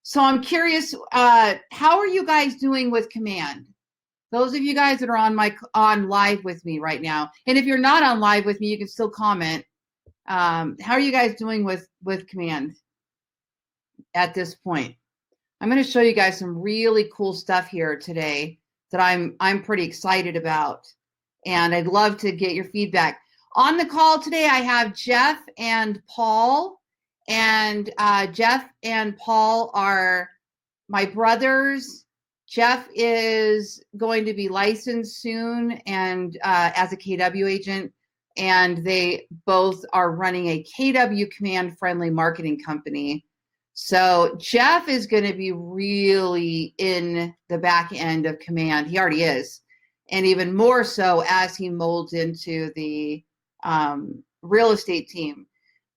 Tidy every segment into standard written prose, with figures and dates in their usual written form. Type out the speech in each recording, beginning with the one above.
So I'm curious, how are you guys doing with command? Those of you guys that are on live with me right now, and if you're not on live with me, you can still comment. How are you guys doing with command at this point? I'm going to show you guys some really cool stuff here today that I'm pretty excited about, and I'd love to get your feedback. On the call today, I have Jeff and Paul, and Jeff and Paul are my brothers. Jeff is going to be licensed soon and as a KW agent, and they both are running a KW command friendly marketing company. So Jeff is going to be really in the back end of command. He already is, and even more so as he molds into the real estate team.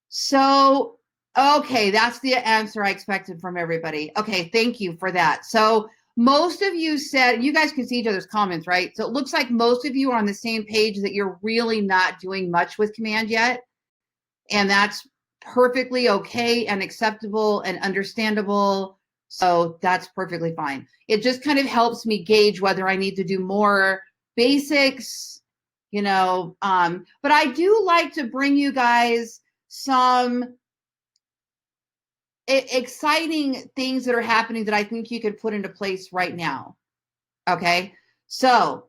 So, okay, that's the answer I expected from everybody. Okay, thank you for that. So most of you said, you guys can see each other's comments, right? So it looks like most of you are on the same page that you're really not doing much with command yet. And that's perfectly okay and acceptable and understandable. So that's perfectly fine. It just kind of helps me gauge whether I need to do more basics, you know, but I do like to bring you guys some exciting things that are happening that I think you could put into place right now. Okay. So,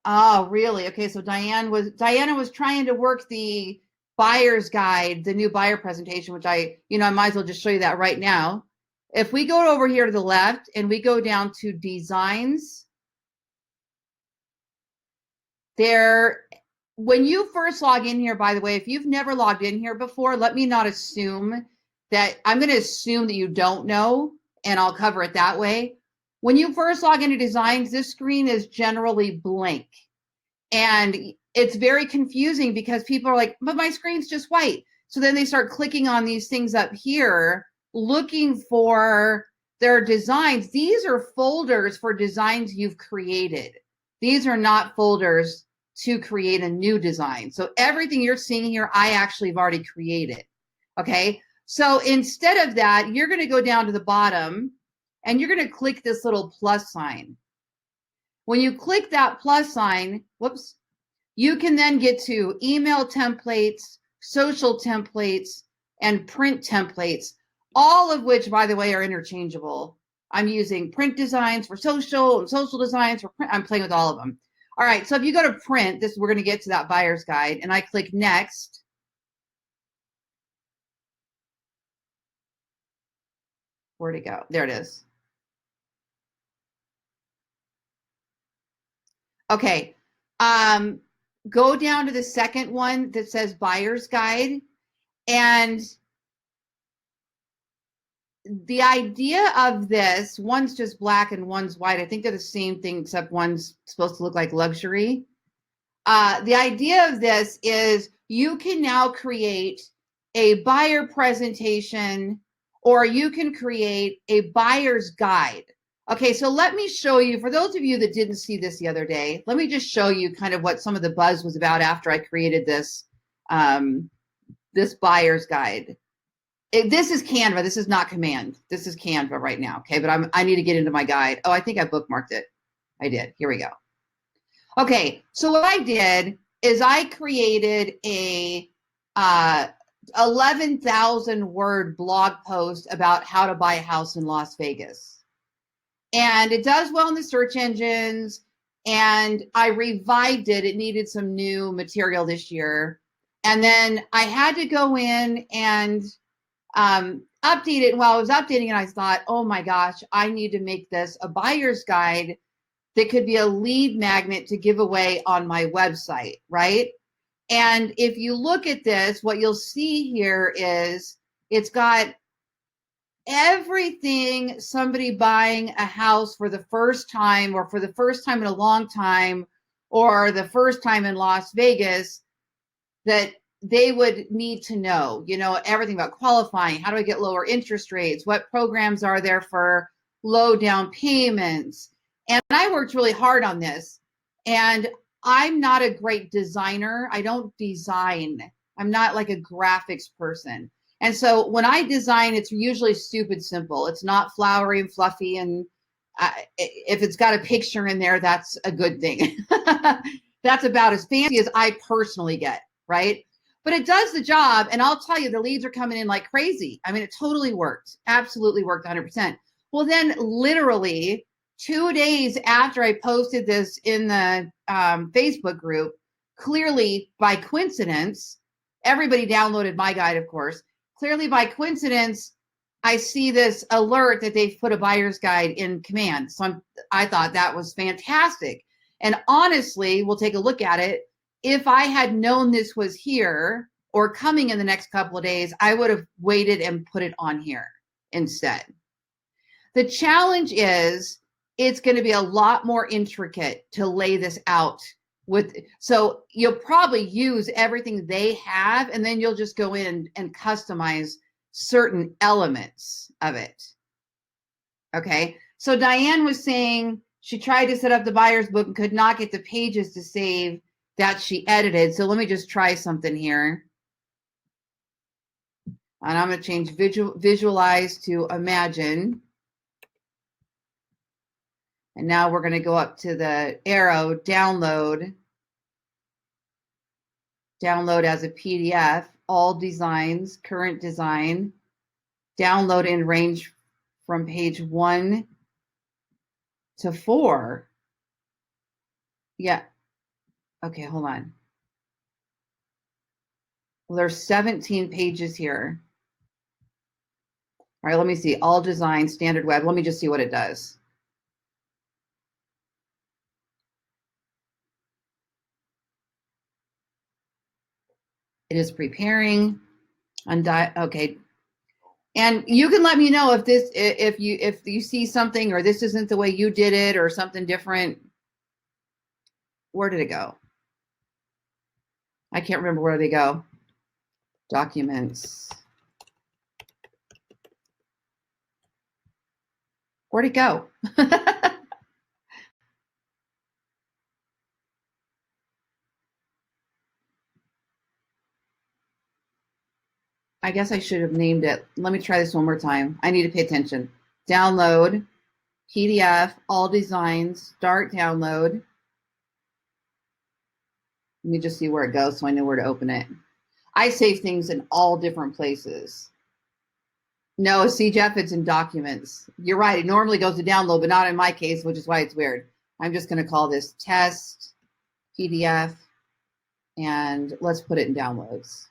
oh, really? Okay. So Diana was trying to work the buyer's guide, the new buyer presentation, which I might as well just show you that right now. If we go over here to the left and we go down to designs, when you first log in here, by the way, if you've never logged in here before, let me not assume that. I'm going to assume that you don't know, and I'll cover it that way. When you first log into designs, this screen is generally blank. And it's very confusing because people are like, but my screen's just white. So then they start clicking on these things up here, looking for their designs. These are folders for designs you've created. These are not folders to create a new design. So everything you're seeing here, I actually have already created. Okay. So instead of that, you're going to go down to the bottom and you're going to click this little plus sign. When you click that plus sign, whoops, you can then get to email templates, social templates, and print templates, all of which, by the way, are interchangeable. I'm using print designs for social and social designs for print. I'm playing with all of them. All right, so if you go to print, we're going to get to that buyer's guide, and I click next. Where'd it go? There it is. Okay, go down to the second one that says buyer's guide, and the idea of this, one's just black and one's white. I think they're the same thing, except one's supposed to look like luxury. The idea of this is you can now create a buyer presentation, or you can create a buyer's guide. Okay, so let me show you, for those of you that didn't see this the other day, let me just show you kind of what some of the buzz was about after I created this, this buyer's guide. This is Canva. This is not Command. This is Canva right now. Okay, but I need to get into my guide. Oh, I think I bookmarked it. I did. Here we go. Okay, so what I did is I created a 11,000 word blog post about how to buy a house in Las Vegas. And it does well in the search engines, and I revived it. It needed some new material this year. And then I had to go in and update it. And while I was updating it, I thought, oh my gosh, I need to make this a buyer's guide that could be a lead magnet to give away on my website, right? And if you look at this, what you'll see here is it's got everything somebody buying a house for the first time, or for the first time in a long time, or the first time in Las Vegas, that they would need to know, everything about qualifying. How do I get lower interest rates? What programs are there for low down payments? And I worked really hard on this. And I'm not a great designer. I don't design. I'm not like a graphics person. And so when I design, it's usually stupid simple. It's not flowery and fluffy. And if it's got a picture in there, that's a good thing. That's about as fancy as I personally get, right? But it does the job. And I'll tell you, the leads are coming in like crazy. I mean, it totally worked. Absolutely worked 100%. Well, then literally 2 days after I posted this in the Facebook group, clearly by coincidence, everybody downloaded my guide, of course. Clearly by coincidence, I see this alert that they've put a buyer's guide in command. So I thought that was fantastic. And honestly, we'll take a look at it. If I had known this was here or coming in the next couple of days, I would have waited and put it on here instead. The challenge is it's going to be a lot more intricate to lay this out with. So you'll probably use everything they have, and then you'll just go in and customize certain elements of it. Okay. So Diane was saying she tried to set up the buyer's book and could not get the pages to save that she edited. So let me just try something here. And I'm going to change visualize to imagine. And now we're going to go up to the arrow, download as a PDF, all designs, current design, download in range from page 1 to 4. Yeah. Okay, hold on. Well, there's 17 pages here. All right, let me see. All design, standard web. Let me just see what it does. It is preparing. Okay. And you can let me know if this, if you see something or this isn't the way you did it or something different. Where did it go? I can't remember where they go. Documents. Where'd it go? I guess I should have named it. Let me try this one more time. I need to pay attention. Download, PDF, all designs, start download. Let me just see where it goes so I know where to open it. I save things in all different places. No, see, Jeff, it's in documents. You're right. It normally goes to download, but not in my case, which is why it's weird. I'm just going to call this test PDF, and let's put it in downloads.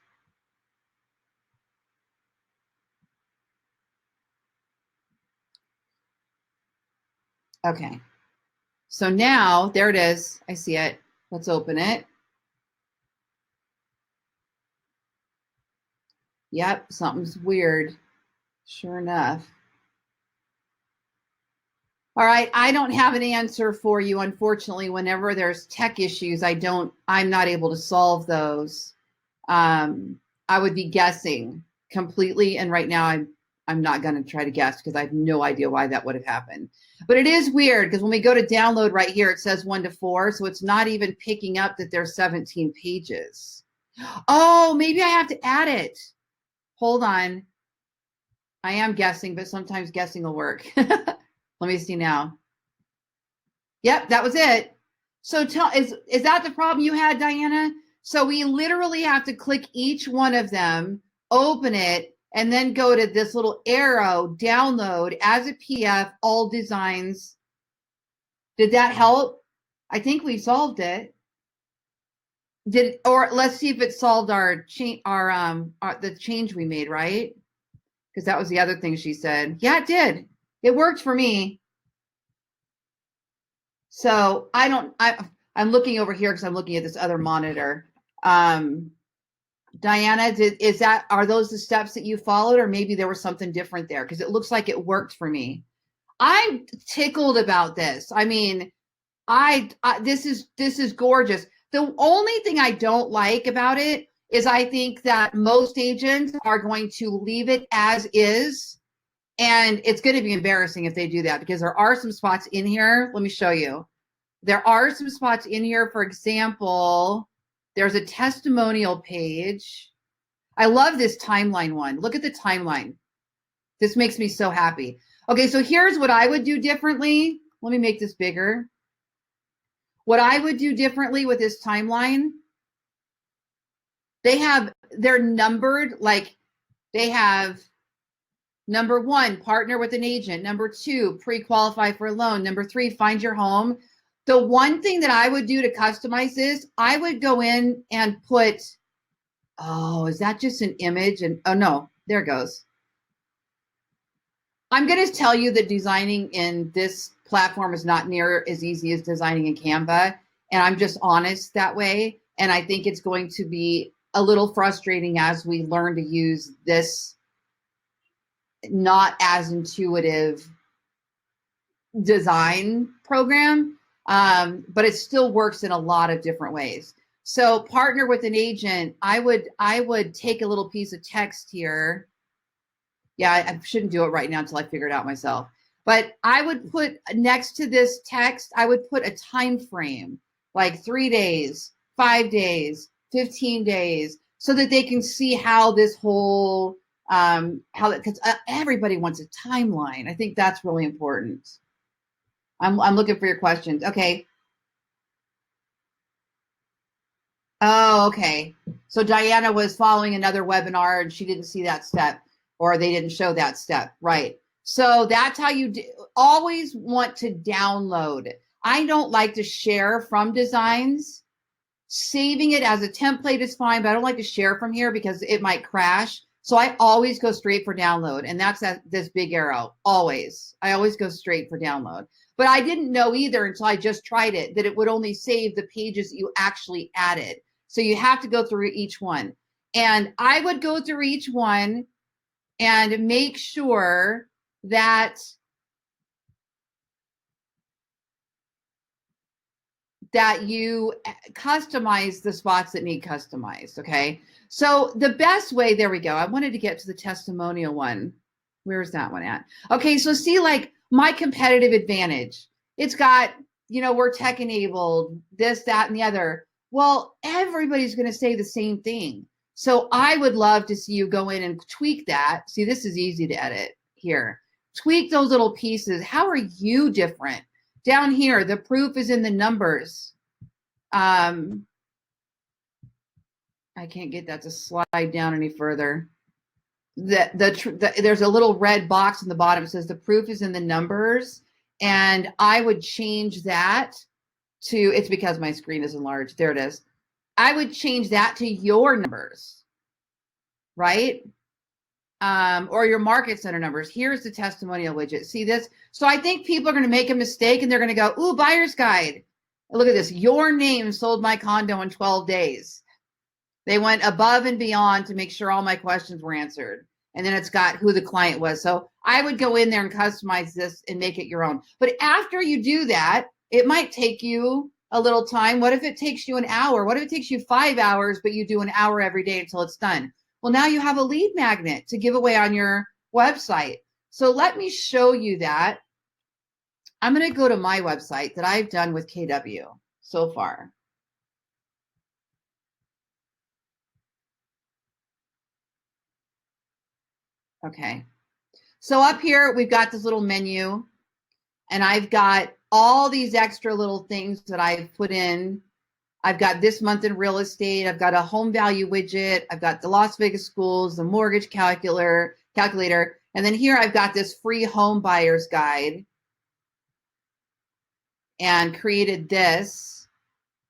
Okay. So now, there it is. I see it. Let's open it. Yep, something's weird. Sure enough. All right, I don't have an answer for you. Unfortunately, whenever there's tech issues, I'm not able to solve those. I would be guessing completely. And right now I'm not going to try to guess because I have no idea why that would have happened. But it is weird because when we go to download right here, it says 1 to 4. So it's not even picking up that there's 17 pages. Oh, maybe I have to add it. Hold on. I am guessing, but sometimes guessing will work. Let me see now. Yep, that was it. So is that the problem you had, Diana? So we literally have to click each one of them, open it, and then go to this little arrow, download as a PDF, all designs. Did that help? I think we solved it. Or let's see if it solved the change we made, right? Because that was the other thing she said. Yeah, it did. It worked for me. So I'm looking over here because I'm looking at this other monitor. Diana, are those the steps that you followed, or maybe there was something different there? Because it looks like it worked for me. I'm tickled about this. I mean, this is gorgeous. The only thing I don't like about it is I think that most agents are going to leave it as is. And it's going to be embarrassing if they do that because there are some spots in here. Let me show you. There are some spots in here. For example, there's a testimonial page. I love this timeline one. Look at the timeline. This makes me so happy. Okay, so here's what I would do differently. Let me make this bigger. What I would do differently with this timeline, they're numbered, like they have number 1, partner with an agent. Number 2, pre-qualify for a loan. Number 3, find your home. The one thing that I would do to customize this, I would go in and put, oh, is that just an image? And oh no, there it goes. I'm going to tell you that designing in this platform is not near as easy as designing in Canva. And I'm just honest that way. And I think it's going to be a little frustrating as we learn to use this not as intuitive design program, but it still works in a lot of different ways. So partner with an agent, I would take a little piece of text here. Yeah, I shouldn't do it right now until I figure it out myself. But I would put next to this text, I would put a time frame, like 3 days, 5 days, 15 days, so that they can see how this whole, because everybody wants a timeline. I think that's really important. I'm looking for your questions. Okay. Oh, okay. So Diana was following another webinar and she didn't see that step, or they didn't show that step. Right. So that's how you always want to download. I don't like to share from designs. Saving it as a template is fine, but I don't like to share from here because it might crash. So I always go straight for download, and that's this big arrow. Always. I always go straight for download. But I didn't know either until I just tried it that it would only save the pages that you actually added. So you have to go through each one. And I would go through each one and make sure that you customize the spots that need customized, okay? So the best way, there we go. I wanted to get to the testimonial one. Where's that one at? Okay, so see, like my competitive advantage. It's got, we're tech enabled, this, that, and the other. Well, everybody's going to say the same thing. So I would love to see you go in and tweak that. See, this is easy to edit here. Tweak those little pieces. How are you different? Down here, the proof is in the numbers. I can't get that to slide down any further. There's a little red box in the bottom. It says the proof is in the numbers. And I would change that to, it's because my screen is enlarged. There it is. I would change that to your numbers, right? Or your market center numbers. Here's the testimonial widget. See this? So I think people are going to make a mistake and they're going to go, ooh, buyer's guide. Look at this. Your name sold my condo in 12 days. They went above and beyond to make sure all my questions were answered. And then it's got who the client was. So I would go in there and customize this and make it your own. But after you do that, it might take you a little time. What if it takes you an hour? What if it takes you 5 hours, but you do an hour every day until it's done? Well, now you have a lead magnet to give away on your website. So let me show you that. I'm going to go to my website that I've done with KW so far. Okay. So up here, we've got this little menu, and I've got all these extra little things that I've put in. I've got this month in real estate. I've got a home value widget. I've got the Las Vegas schools, the mortgage calculator. And then here I've got this free home buyer's guide and created this.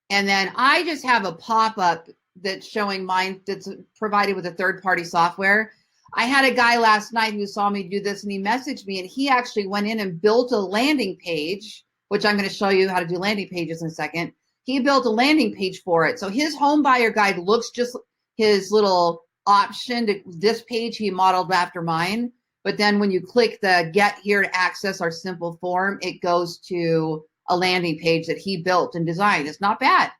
And then I just have a pop-up that's showing mine that's provided with a third-party software. I had a guy last night who saw me do this, and he messaged me, and he actually went in and built a landing page, which I'm going to show you how to do landing pages in a second. He built a landing page for it. So his home buyer guide looks just his little option to this page he modeled after mine. But then when you click the get here to access our simple form, it goes to a landing page that he built and designed. It's not bad.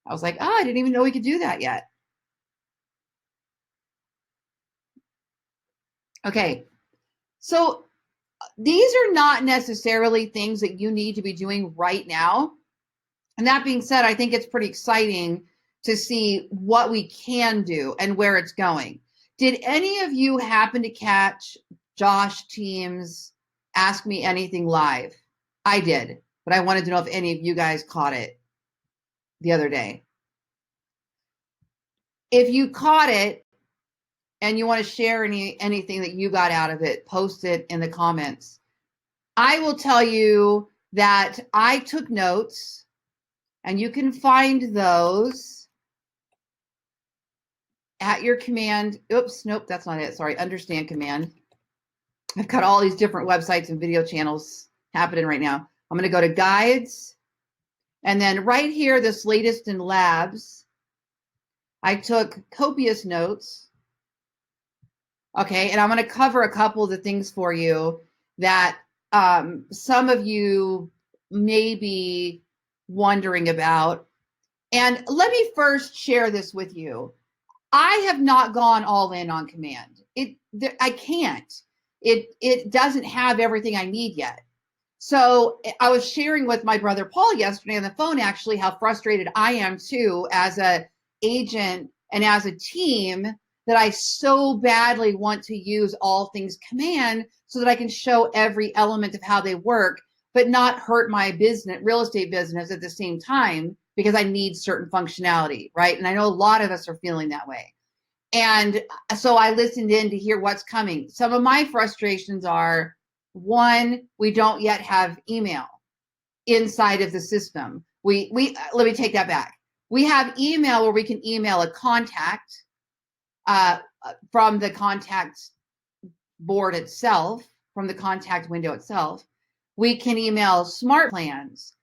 I was like, oh, I didn't even know we could do that yet. Okay, so these are not necessarily things that you need to be doing right now. And that being said, I think it's pretty exciting to see what we can do and where it's going. Did any of you happen to catch Josh Team's Ask Me Anything live? I did, but I wanted to know if any of you guys caught it the other day. If you caught it and you want to share anything that you got out of it, post it in the comments. I will tell you that I took notes, and you can find those at your command. Oops, nope, that's not it. Sorry, understand command. I've got all these different websites and video channels happening right now. I'm going to go to guides, and then right here, this latest in labs, I took copious notes. Okay, and I'm going to cover a couple of the things for you that some of you may be wondering about. And let me first share this with you. I have not gone all in on command. I can't. It doesn't have everything I need yet. So I was sharing with my brother Paul yesterday on the phone, actually, how frustrated I am too as a agent and as a team, that I so badly want to use all things command so that I can show every element of how they work, but not hurt my business, real estate business at the same time, because I need certain functionality, right? And I know a lot of us are feeling that way. And so I listened in to hear what's coming. Some of my frustrations are, one, we don't yet have email inside of the system. We let me take that back. We have email where we can email a contact from the contact board itself, from the contact window itself. We can email smart plans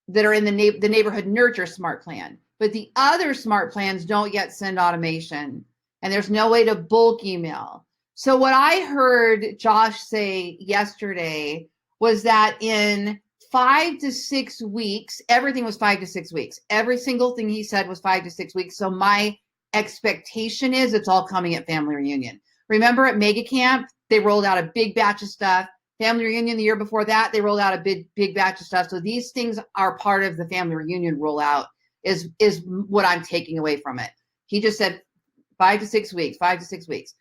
that are in the neighborhood nurture smart plan, but the other smart plans don't yet send automation, and there's no way to bulk email. So what I heard Josh say yesterday was that in 5 to 6 weeks, everything was 5 to 6 weeks. Every single thing he said was 5 to 6 weeks. So my expectation is it's all coming at family reunion. Remember at Mega Camp, they rolled out a big batch of stuff. Family reunion the year before that, they rolled out a big batch of stuff. So these things are part of the family reunion rollout is what I'm taking away from it. He just said 5 to 6 weeks, 5 to 6 weeks.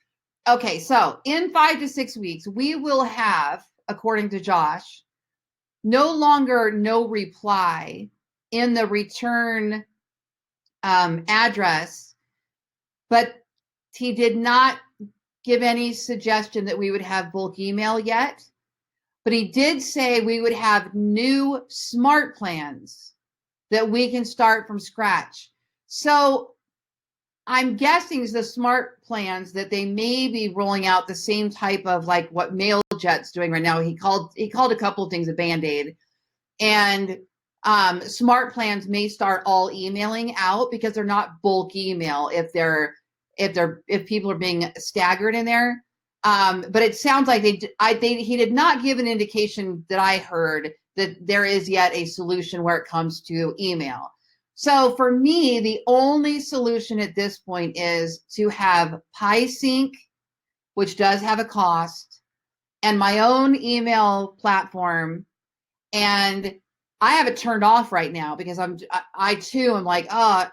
Okay, so in 5 to 6 weeks, we will have, according to Josh, no longer no reply in the return address, but he did not give any suggestion that we would have bulk email yet. But he did say we would have new smart plans that we can start from scratch. So I'm guessing the smart plans that they may be rolling out the same type of like what MailJet's doing right now. He called a couple of things a Band-Aid. And smart plans may start all emailing out because they're not bulk email if people are being staggered in there. But it sounds like he did not give an indication that I heard that there is yet a solution where it comes to email. So for me, the only solution at this point is to have PieSync, which does have a cost, and my own email platform. And I have it turned off right now because I too am like,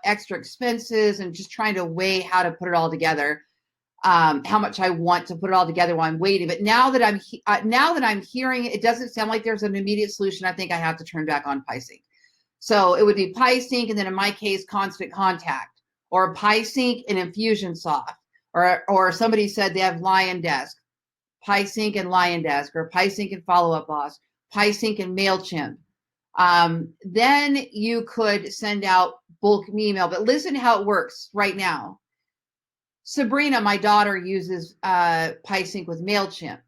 extra expenses and just trying to weigh how to put it all together, how much I want to put it all together while I'm waiting. But now that I'm hearing it doesn't sound like there's an immediate solution. I think I have to turn back on PieSync. So it would be PieSync, and then in my case, Constant Contact, or PieSync and Infusionsoft, or somebody said they have LionDesk, PieSync and LionDesk, or PieSync and Follow Up Boss, PieSync and MailChimp. Then you could send out bulk email. But listen to how it works right now. Sabrina, my daughter, uses PieSync with MailChimp,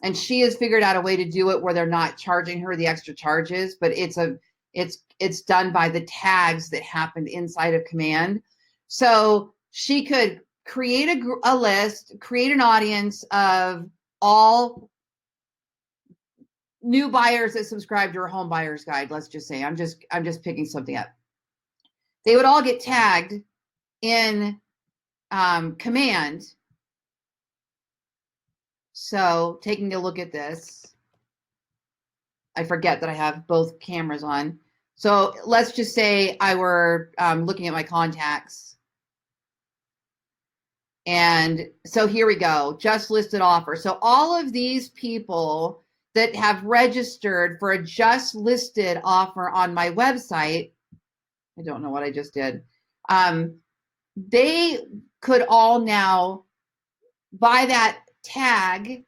and she has figured out a way to do it where they're not charging her the extra charges, but it's done by the tags that happened inside of command. So she could create a list, create an audience of all new buyers that subscribe to her home buyer's guide. Let's just say, I'm just picking something up. They would all get tagged in command. So taking a look at this, I forget that I have both cameras on. So let's just say I were looking at my contacts. And so here we go, just listed offer. So all of these people that have registered for a just listed offer on my website, I don't know what I just did. They could all now, by that tag,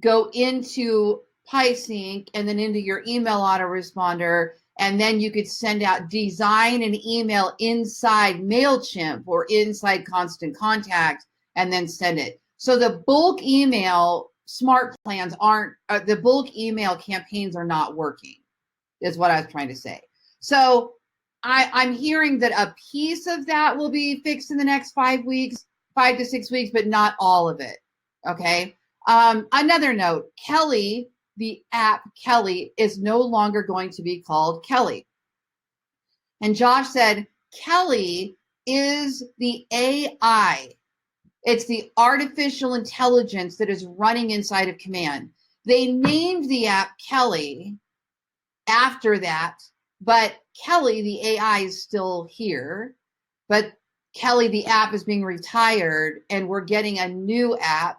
go into PieSync and then into your email autoresponder, and then you could send out, design an email inside MailChimp or inside Constant Contact and then send it. So the bulk email smart plans aren't, the bulk email campaigns are not working, is what I was trying to say. So I'm hearing that a piece of that will be fixed in the next 5 weeks, 5 to 6 weeks, but not all of it. Okay. Another note, Kelly, the app Kelly, is no longer going to be called Kelly. And Josh said, Kelly is the AI. It's the artificial intelligence that is running inside of Command. They named the app Kelly after that, but Kelly, the AI, is still here. But Kelly, the app, is being retired, and we're getting a new app.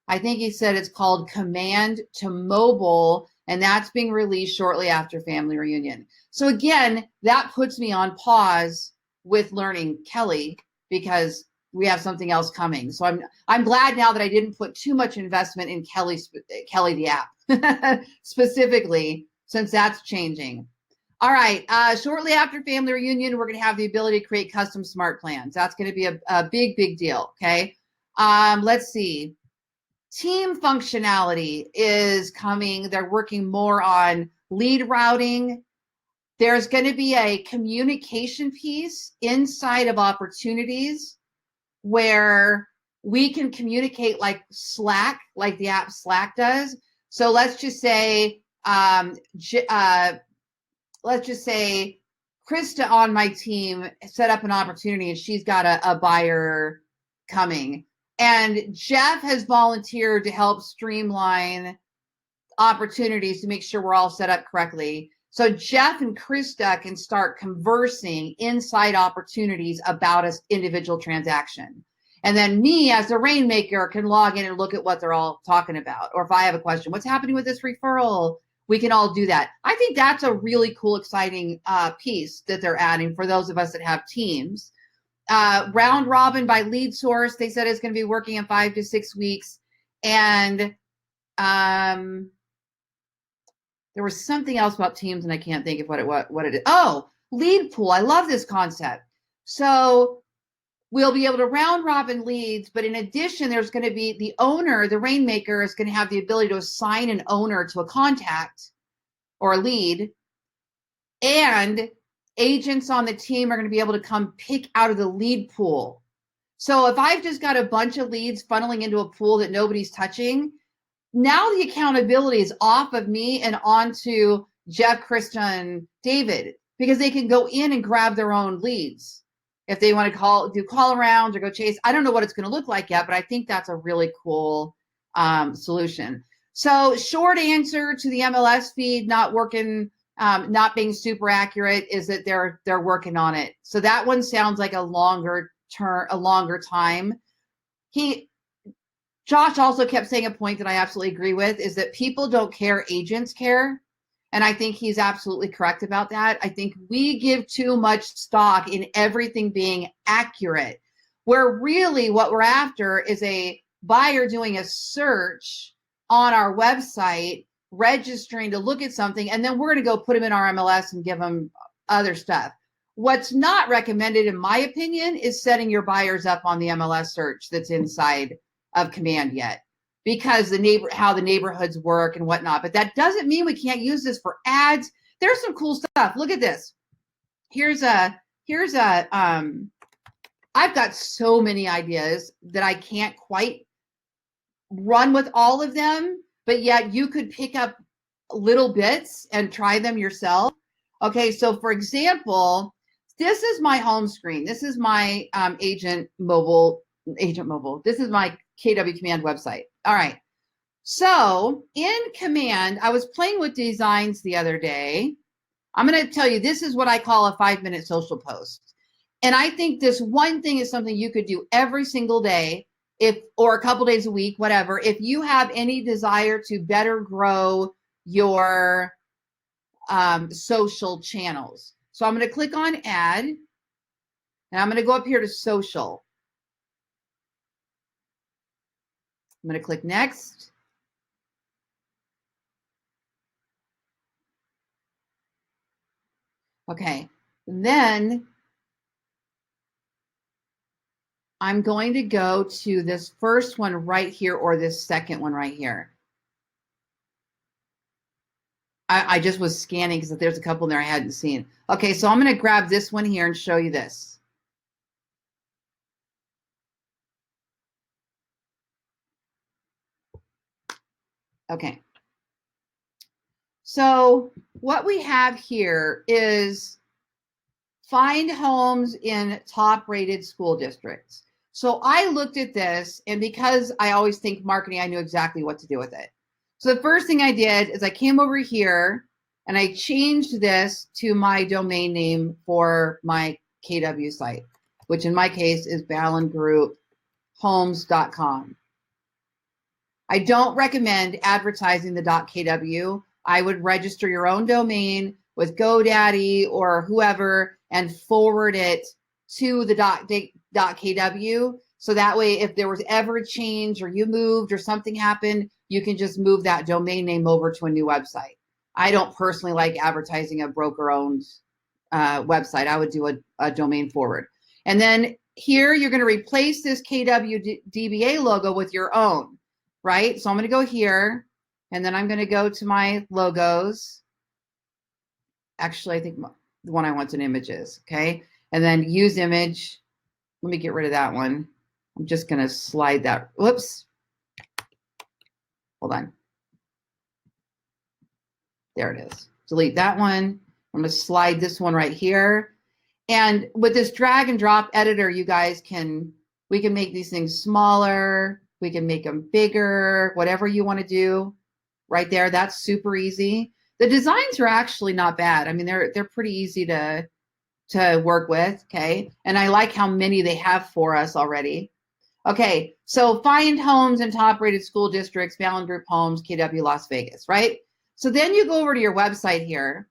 I think he said it's called Command to Mobile, and that's being released shortly after Family Reunion. So again, that puts me on pause with learning Kelly because we have something else coming. So I'm glad now that I didn't put too much investment in Kelly the app specifically, since that's changing. All right, shortly after Family Reunion, we're going to have the ability to create custom smart plans. That's going to be a big, big deal, okay? Let's see. Team functionality is coming. They're working more on lead routing. There's going to be a communication piece inside of opportunities where we can communicate like Slack, like the app Slack does. So let's just say, Krista on my team set up an opportunity and she's got a buyer coming. And Jeff has volunteered to help streamline opportunities to make sure we're all set up correctly. So Jeff and Krista can start conversing inside opportunities about an individual transaction. And then me as a rainmaker can log in and look at what they're all talking about. Or if I have a question, what's happening with this referral? We can all do that. I think that's a really cool, exciting piece that they're adding for those of us that have teams. Round robin by lead source, they said it's going to be working in 5 to 6 weeks. And there was something else about teams, and I can't think of what it is. Oh, lead pool. I love this concept. So we'll be able to round robin leads, but in addition, there's going to be the owner, the rainmaker, is going to have the ability to assign an owner to a contact or a lead. And agents on the team are going to be able to come pick out of the lead pool. So if I've just got a bunch of leads funneling into a pool that nobody's touching, now the accountability is off of me and onto Jeff, Krista, and David, because they can go in and grab their own leads. If they want to do call arounds or go chase, I don't know what it's going to look like yet, but I think that's a really cool solution. So short answer to the MLS feed not working, not being super accurate, is that they're working on it. So that one sounds like a longer time. Josh also kept saying a point that I absolutely agree with, is that people don't care, agents care. And I think he's absolutely correct about that. I think we give too much stock in everything being accurate, where really what we're after is a buyer doing a search on our website, registering to look at something, and then we're going to go put them in our MLS and give them other stuff. What's not recommended, in my opinion, is setting your buyers up on the MLS search that's inside of Command yet, because how the neighborhoods work and whatnot. But that doesn't mean we can't use this for ads. There's some cool stuff. Look at this. I've got so many ideas that I can't quite run with all of them, but yet you could pick up little bits and try them yourself. Okay, so for example, this is my home screen. This is my Agent Mobile. This is my KW Command website. All right. So in Command, I was playing with designs the other day, I'm going to tell you, this is what I call a 5-minute social post. And I think this one thing is something you could do every single day, or a couple days a week, whatever, if you have any desire to better grow your social channels. So I'm going to click on add, and I'm going to go up here to social. I'm going to click next. Okay, then I'm going to go to this first one right here, or this second one right here. I just was scanning because there's a couple there I hadn't seen. Okay, so I'm going to grab this one here and show you this. Okay. So what we have here is find homes in top rated school districts. So I looked at this, and because I always think marketing, I knew exactly what to do with it. So the first thing I did is I came over here and I changed this to my domain name for my KW site, which in my case is ballengrouphomes.com. I don't recommend advertising the .kw. I would register your own domain with GoDaddy or whoever and forward it to the .kw. So that way, if there was ever a change or you moved or something happened, you can just move that domain name over to a new website. I don't personally like advertising a broker-owned website. I would do a domain forward. And then here, you're going to replace this KWDBA logo with your own, right? So I'm going to go here, and then I'm going to go to my logos. Actually, I think the one I want in images, okay? And then use image. Let me get rid of that one. I'm just going to slide that. Whoops. Hold on. There it is. Delete that one. I'm going to slide this one right here. And with this drag and drop editor, you guys we can make these things smaller. We can make them bigger, whatever you want to do right there. That's super easy. The designs are actually not bad. I mean, they're pretty easy to work with, okay? And I like how many they have for us already. Okay, so find homes in top-rated school districts, Ballen Group Homes, KW Las Vegas, right? So then you go over to your website here,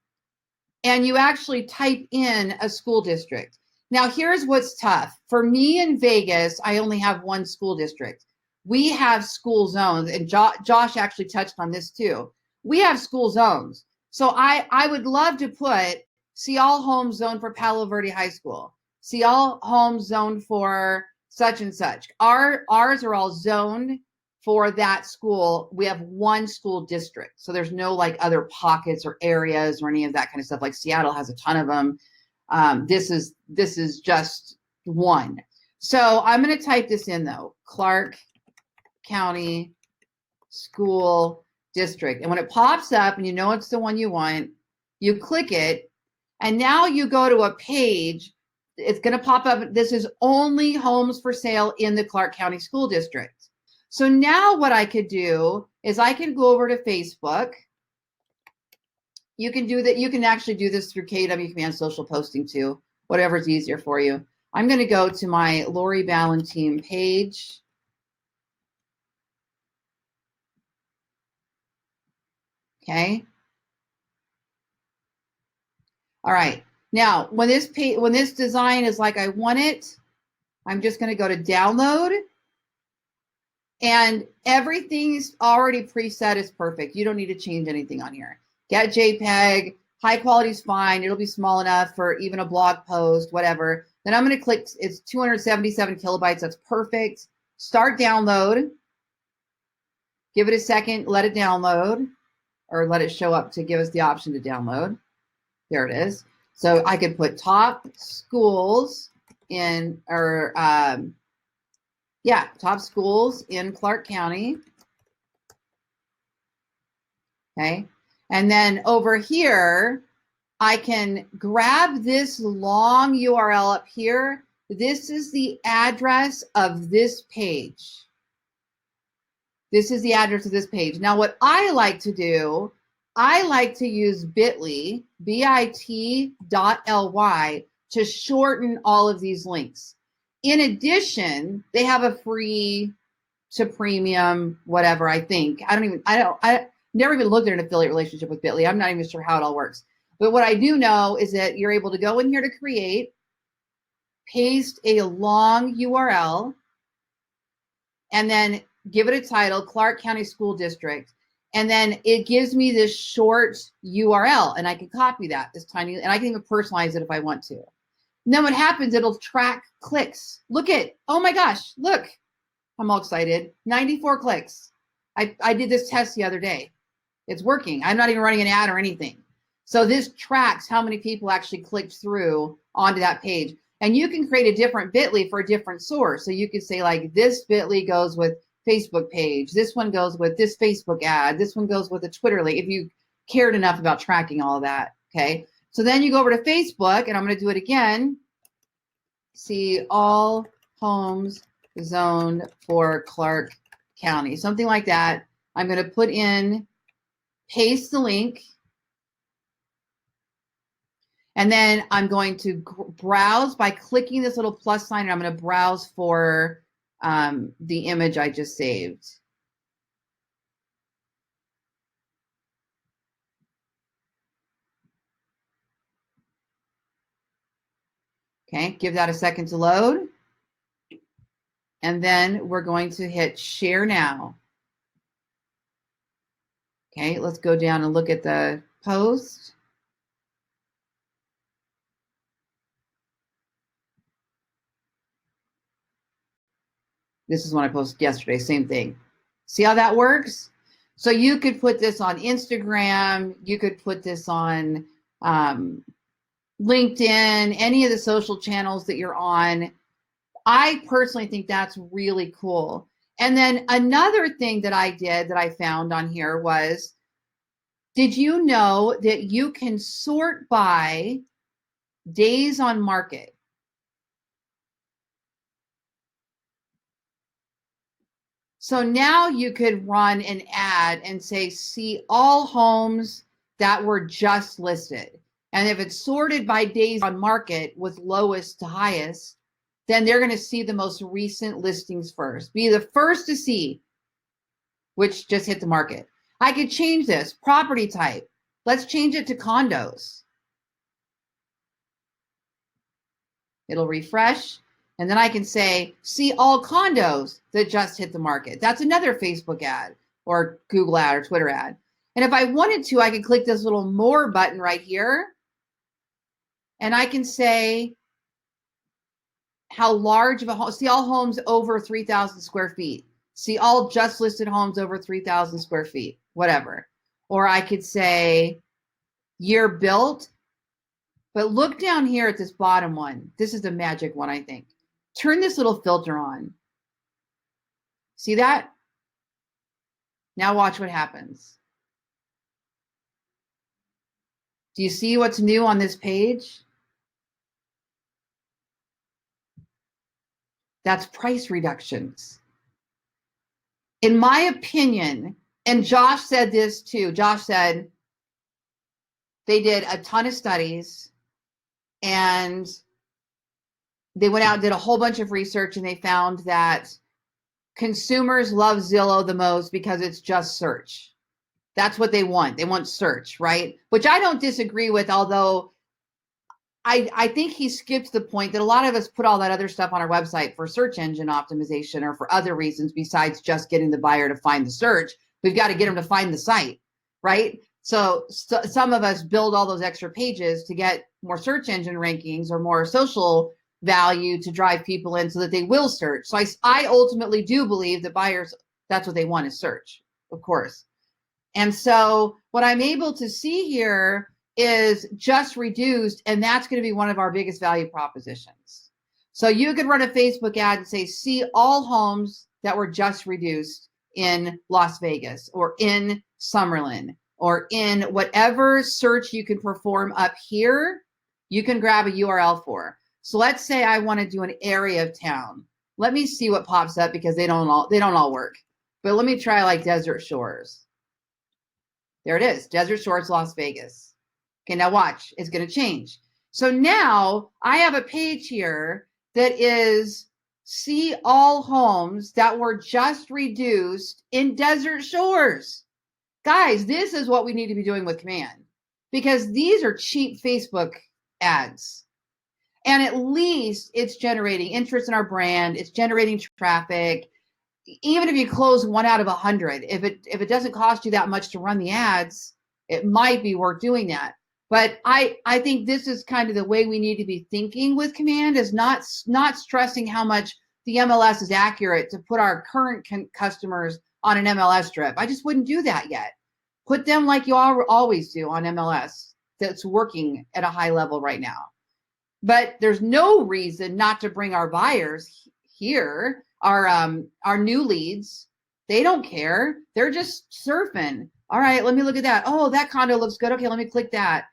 and you actually type in a school district. Now, here's what's tough. For me in Vegas, I only have one school district. We have school zones, and Josh actually touched on this too. We have school zones. So I would love to put, see all homes zoned for Palo Verde High School. See all homes zoned for such and such. Ours are all zoned for that school. We have one school district. So there's no like other pockets or areas or any of that kind of stuff. Like Seattle has a ton of them. This is just one. So I'm going to type this in though, Clark County School District. And when it pops up and you know it's the one you want, you click it. And now you go to a page. It's going to pop up. This is only homes for sale in the Clark County School District. So now what I could do is I can go over to Facebook. You can do that. You can actually do this through KW Command social posting too, whatever's easier for you. I'm going to go to my Lori Ballen team page. Okay. All right. Now, when this design is like I want it, I'm just going to go to download. And everything's already preset is perfect. You don't need to change anything on here. Get JPEG, high quality is fine. It'll be small enough for even a blog post, whatever. Then I'm going to click, it's 277 kilobytes. That's perfect. Start download. Give it a second, let it download, or let it show up to give us the option to download. There it is. So I could put top schools in, or top schools in Clark County. Okay. And then over here, I can grab this long URL up here. This is the address of this page. This is the address of this page. Now, what I like to do I like to use bit.ly, bit.ly, to shorten all of these links. In addition, they have a free to premium, whatever, I think. I never even looked at an affiliate relationship with bit.ly. I'm not even sure how it all works. But what I do know is that you're able to go in here to create, paste a long URL, and then give it a title, Clark County School District. And then it gives me this short URL, and I can copy that, this tiny, and I can even personalize it if I want to. And then what happens, it'll track clicks. Look at, oh my gosh, look. I'm all excited. 94 clicks. I did this test the other day. It's working. I'm not even running an ad or anything. So this tracks how many people actually clicked through onto that page. And you can create a different bit.ly for a different source. So you could say like this bit.ly goes with Facebook page. This one goes with this Facebook ad. This one goes with a Twitter link if you cared enough about tracking all of that. Okay. So then you go over to Facebook, and I'm going to do it again. See all homes zoned for Clark County, something like that. I'm going to put in, paste the link, and then I'm going to browse by clicking this little plus sign, and I'm going to browse for the image I just saved. Okay, give that a second to load. And then we're going to hit share now. Okay, let's go down and look at the post. This is one I posted yesterday, same thing. See how that works? So you could put this on Instagram, you could put this on LinkedIn, any of the social channels that you're on. I personally think that's really cool. And then another thing that I did that I found on here was, did you know that you can sort by days on market? So now you could run an ad and say, see all homes that were just listed. And if it's sorted by days on market with lowest to highest, then they're going to see the most recent listings first. Be the first to see which just hit the market. I could change this property type. Let's change it to condos. It'll refresh. And then I can say, see all condos that just hit the market. That's another Facebook ad or Google ad or Twitter ad. And if I wanted to, I could click this little more button right here. And I can say how large of a home, see all homes over 3,000 square feet. See all just listed homes over 3,000 square feet, whatever. Or I could say year built. But look down here at this bottom one. This is the magic one, I think. Turn this little filter on. See that? Now watch what happens. Do you see what's new on this page? That's price reductions. In my opinion, and Josh said this too. Josh said they did a ton of studies and they went out and did a whole bunch of research, and they found that consumers love Zillow the most because it's just search. That's what they want. They want search, right? Which I don't disagree with, although I think he skipped the point that a lot of us put all that other stuff on our website for search engine optimization or for other reasons besides just getting the buyer to find the search. We've got to get them to find the site, right? So some of us build all those extra pages to get more search engine rankings or more social value to drive people in so that they will search. So I ultimately do believe that buyers, that's what they want is search, of course. And so what I'm able to see here is just reduced, and that's going to be one of our biggest value propositions. So you could run a Facebook ad and say, see all homes that were just reduced in Las Vegas or in Summerlin or in whatever search you can perform up here, you can grab a URL for. So let's say I want to do an area of town. Let me see what pops up because they don't all work. But let me try like Desert Shores. There it is, Desert Shores, Las Vegas. Okay, now watch, it's going to change. So now I have a page here that is see all homes that were just reduced in Desert Shores. Guys, this is what we need to be doing with Command, because these are cheap Facebook ads. And at least it's generating interest in our brand. It's generating traffic. Even if you close 1 out of 100, if it doesn't cost you that much to run the ads, it might be worth doing that. But I think this is kind of the way we need to be thinking with Command, is not stressing how much the MLS is accurate to put our current customers on an MLS strip. I just wouldn't do that yet. Put them like you always do on MLS that's working at a high level right now. But there's no reason not to bring our buyers here, our new leads. They don't care. They're just surfing. All right, let me look at that. Oh, that condo looks good. Okay, let me click that.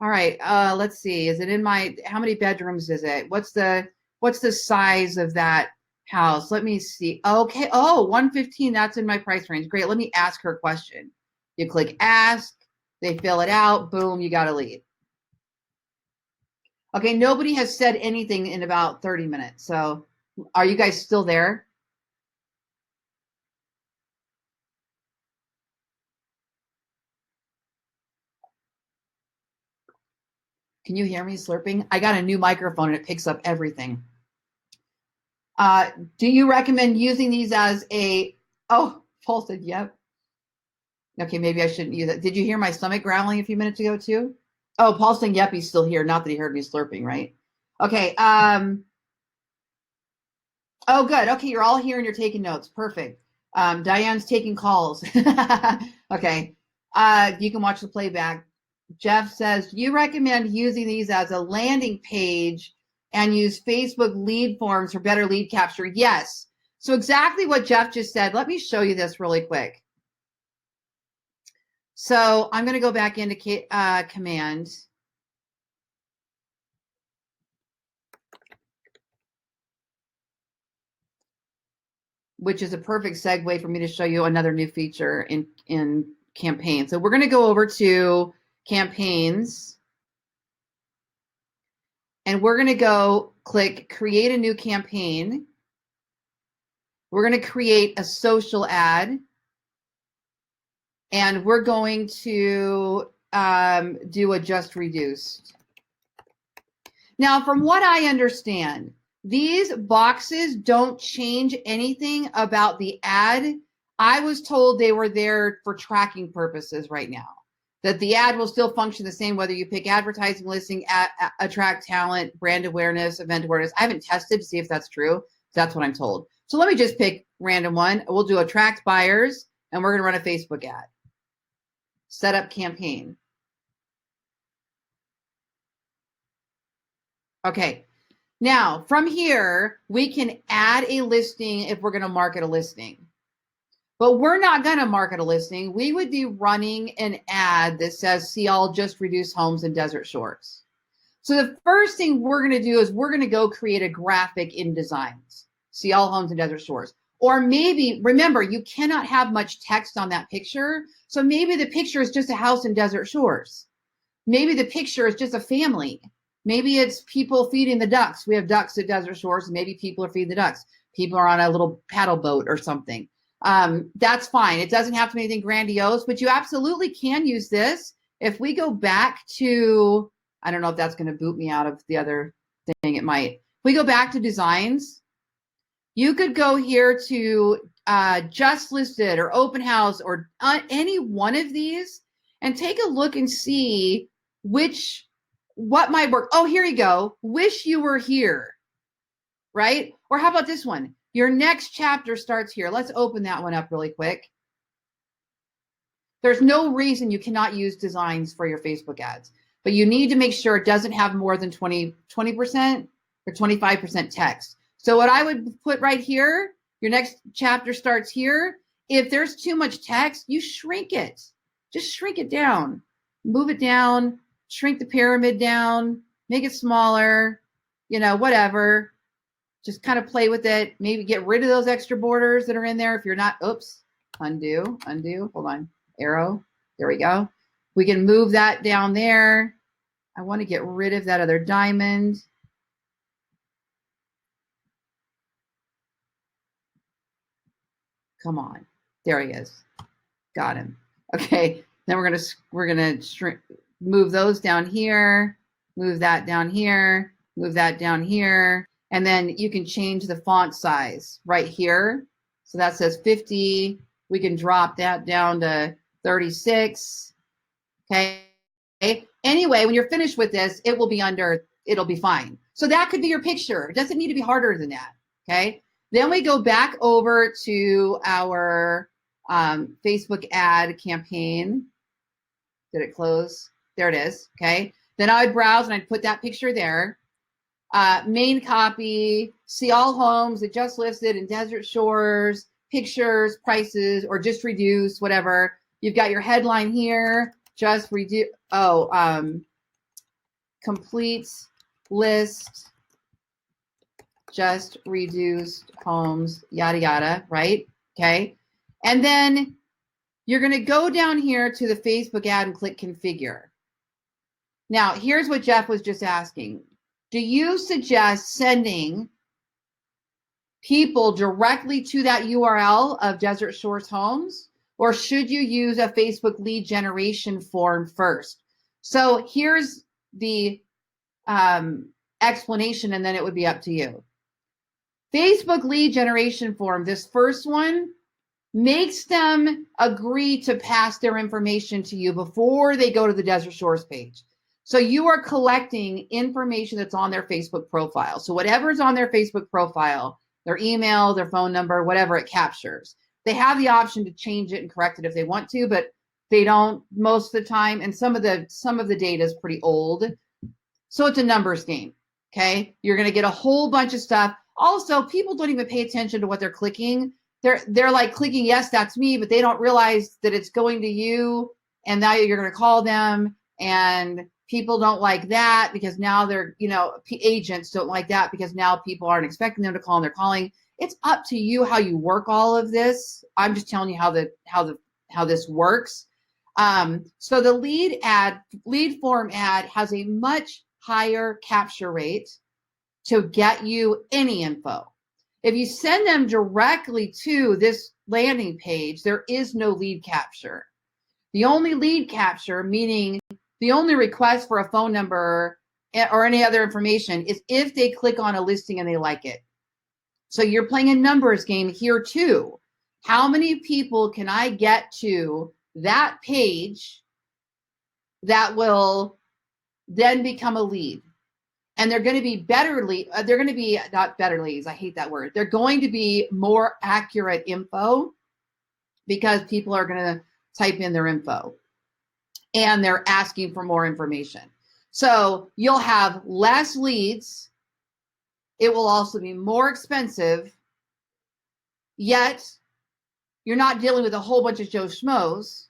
All right, let's see. Is it in my, how many bedrooms is it? What's the size of that house? Let me see. Okay, oh, 115, that's in my price range. Great, let me ask her a question. You click ask, they fill it out, boom, you got a lead. Okay, nobody has said anything in about 30 minutes. So are you guys still there? Can you hear me slurping? I got a new microphone and it picks up everything. Do you recommend using these as a, oh, Paul said, yep. Okay, maybe I shouldn't use it. Did you hear my stomach growling a few minutes ago too? Oh, Paul's saying, yep, he's still here. Not that he heard me slurping, right? Okay. Oh, good. Okay, you're all here and you're taking notes. Perfect. Diane's taking calls. Okay. You can watch the playback. Jeff says, you recommend using these as a landing page and use Facebook lead forms for better lead capture? Yes. So exactly what Jeff just said. Let me show you this really quick. So I'm going to go back into Command. Which is a perfect segue for me to show you another new feature in Campaign. So we're going to go over to Campaigns. And we're going to go click Create a New Campaign. We're going to create a social ad. And we're going to do a just reduced. Now, from what I understand, these boxes don't change anything about the ad. I was told they were there for tracking purposes right now, that the ad will still function the same whether you pick advertising, listing, attract talent, brand awareness, event awareness. I haven't tested to see if that's true. That's what I'm told. So let me just pick random one. We'll do attract buyers, and we're going to run a Facebook ad. Set up campaign. Okay. Now, from here, we can add a listing if we're going to market a listing. But we're not going to market a listing. We would be running an ad that says, see all just reduced homes in Desert Shores. So the first thing we're going to do is we're going to go create a graphic in Designs. See all homes in Desert Shores. Or maybe, remember, you cannot have much text on that picture. So maybe the picture is just a house in Desert Shores. Maybe the picture is just a family. Maybe it's people feeding the ducks. We have ducks at Desert Shores, and maybe people are feeding the ducks. People are on a little paddle boat or something. That's fine. It doesn't have to be anything grandiose, but you absolutely can use this. If we go back to, I don't know if that's going to boot me out of the other thing. It might. If we go back to Designs, you could go here to just listed or open house or any one of these and take a look and see what might work. Oh, here you go. Wish you were here, right? Or how about this one? Your next chapter starts here. Let's open that one up really quick. There's no reason you cannot use Designs for your Facebook ads, but you need to make sure it doesn't have more than 20% or 25% text. So what I would put right here, your next chapter starts here. If there's too much text, you shrink it. Just shrink it down. Move it down. Shrink the pyramid down. Make it smaller. You know, whatever. Just kind of play with it. Maybe get rid of those extra borders that are in there if you're not. Oops. Undo. Hold on. Arrow. There we go. We can move that down there. I want to get rid of that other diamond. Come on. There he is. Got him. Okay. Then we're gonna move those down here, move that down here, move that down here, and then you can change the font size right here. So that says 50. We can drop that down to 36. Okay. Anyway, when you're finished with this, it will be under, it'll be fine. So that could be your picture. It doesn't need to be harder than that. Okay. Then we go back over to our Facebook ad campaign. Did it close? There it is. Okay. Then I would browse and I'd put that picture there. Main copy, see all homes that just listed in Desert Shores, pictures, prices, or just reduce, whatever. You've got your headline here, just reduce. Complete list, just reduced homes, yada, yada, right? Okay. And then you're going to go down here to the Facebook ad and click configure. Now, here's what Jeff was just asking. Do you suggest sending people directly to that URL of Desert Shores Homes, or should you use a Facebook lead generation form first? So here's the explanation, and then it would be up to you. Facebook lead generation form, this first one, makes them agree to pass their information to you before they go to the Desert Shores page. So you are collecting information that's on their Facebook profile. So whatever's on their Facebook profile, their email, their phone number, whatever it captures. They have the option to change it and correct it if they want to, but they don't most of the time. And some of the data is pretty old. So it's a numbers game. Okay. You're going to get a whole bunch of stuff. Also, people don't even pay attention to what they're clicking. They're like clicking, yes, that's me, but they don't realize that it's going to you. And now you're going to call them, and people don't like that because now they're, agents don't like that because now people aren't expecting them to call and they're calling. It's up to you how you work all of this. I'm just telling you how this works. So the lead form ad has a much higher capture rate to get you any info. If you send them directly to this landing page, there is no lead capture. The only lead capture, meaning the only request for a phone number or any other information, is if they click on a listing and they like it. So you're playing a numbers game here too. How many people can I get to that page that will then become a lead? And they're going to be not better leads. I hate that word. They're going to be more accurate info because people are going to type in their info and they're asking for more information. So you'll have less leads. It will also be more expensive, yet you're not dealing with a whole bunch of Joe Schmoes.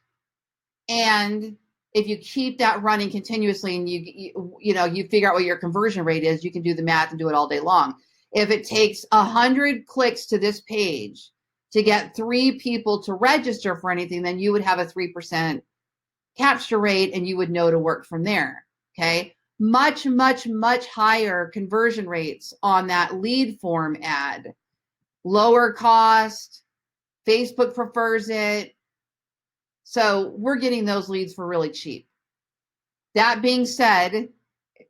And if you keep that running continuously and you figure out what your conversion rate is, you can do the math and do it all day long. If it takes 100 clicks to this page to get 3 people to register for anything, then you would have a 3% capture rate and you would know to work from there. Okay. Much, much, much higher conversion rates on that lead form ad. Lower cost. Facebook prefers it. So we're getting those leads for really cheap. That being said,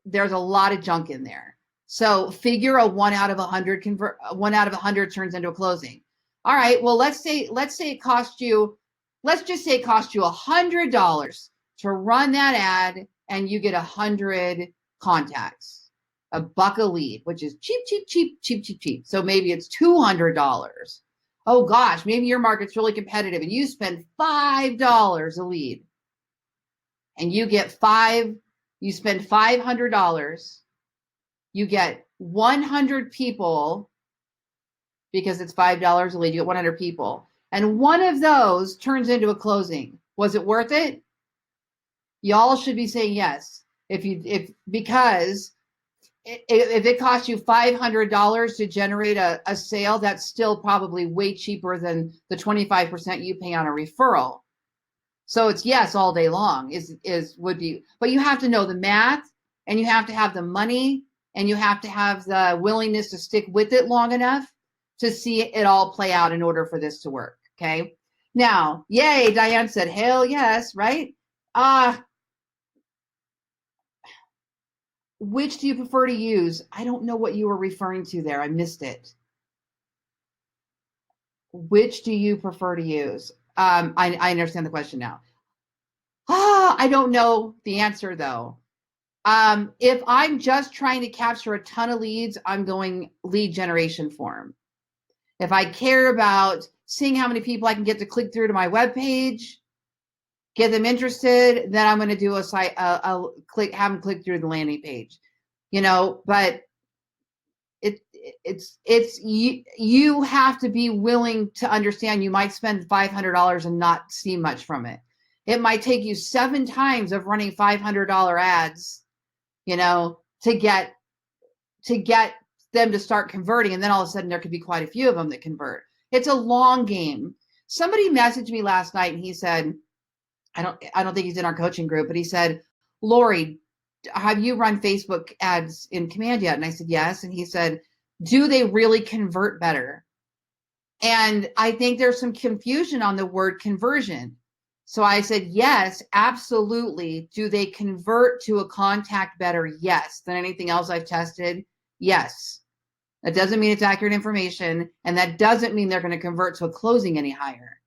there's a lot of junk in there. So figure a 1 out of 100 1 out of 100 turns into a closing. All right. Well, let's say it cost you, let's just say it cost you $100 to run that ad and you get 100 contacts, $1 a lead, which is cheap. So maybe it's $200. Oh gosh, maybe your market's really competitive and you spend $5 a lead and you spend $500. You get 100 people because it's $5 a lead. You get 100 people. And one of those turns into a closing. Was it worth it? Y'all should be saying yes. Because if it costs you $500 to generate a sale, that's still probably way cheaper than the 25% you pay on a referral. So it's yes all day long would be, but you have to know the math, and you have to have the money, and you have to have the willingness to stick with it long enough to see it all play out in order for this to work. Okay. Now, yay, Diane said, hell yes, right? Which do you prefer to use? I don't know what you were referring to there. I missed it. Which do you prefer to use? I understand the question now. I don't know the answer though. If I'm just trying to capture a ton of leads, I'm going lead generation form. If I care about seeing how many people I can get to click through to my webpage, get them interested, then I'm going to do a site, have them click through the landing page, but you have to be willing to understand you might spend $500 and not see much from it. It might take you 7 times of running $500 ads, to get them to start converting. And then all of a sudden there could be quite a few of them that convert. It's a long game. Somebody messaged me last night and he said, I don't think he's in our coaching group, but he said, Lori, have you run Facebook ads in Command yet? And I said, yes. And he said, do they really convert better? And I think there's some confusion on the word conversion. So I said, yes, absolutely. Do they convert to a contact better? Yes. Than anything else I've tested? Yes. That doesn't mean it's accurate information. And that doesn't mean they're going to convert to a closing any higher.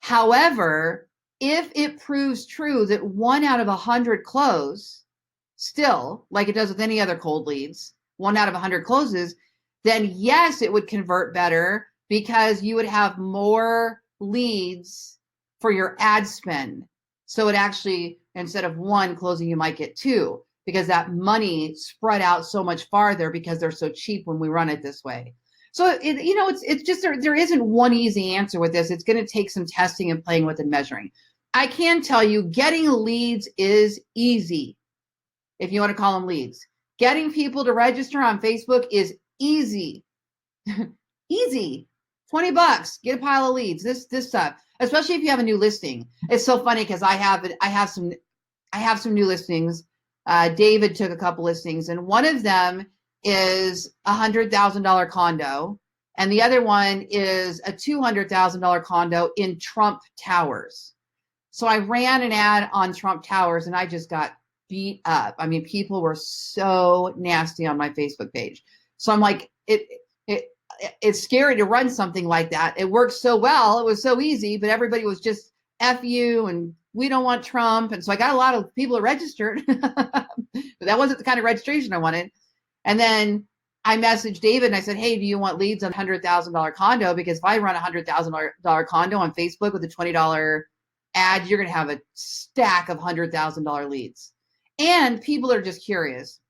However, if it proves true that 1 out of 100 close, still, like it does with any other cold leads, 1 out of 100 closes, then yes, it would convert better because you would have more leads for your ad spend. So it actually, instead of 1 closing, you might get 2 because that money spread out so much farther because they're so cheap when we run it this way. So, it's just there isn't one easy answer with this. It's going to take some testing and playing with and measuring. I can tell you getting leads is easy, if you want to call them leads. Getting people to register on Facebook is easy. Easy. $20, get a pile of leads. This stuff, especially if you have a new listing. It's so funny because I have some new listings. David took a couple listings, and one of them is $100,000 condo, and the other one is a $200,000 condo in Trump Towers. So I ran an ad on Trump Towers, and I just got beat up. I mean, people were so nasty on my Facebook page. So I'm like, it's scary to run something like that. It worked so well. It was so easy, but everybody was just F you and we don't want Trump. And so I got a lot of people registered, but that wasn't the kind of registration I wanted. And then I messaged David and I said, hey, do you want leads on $100,000 condo? Because if I run a $100,000 condo on Facebook with a $20 ad, you're going to have a stack of $100,000 leads. And people are just curious.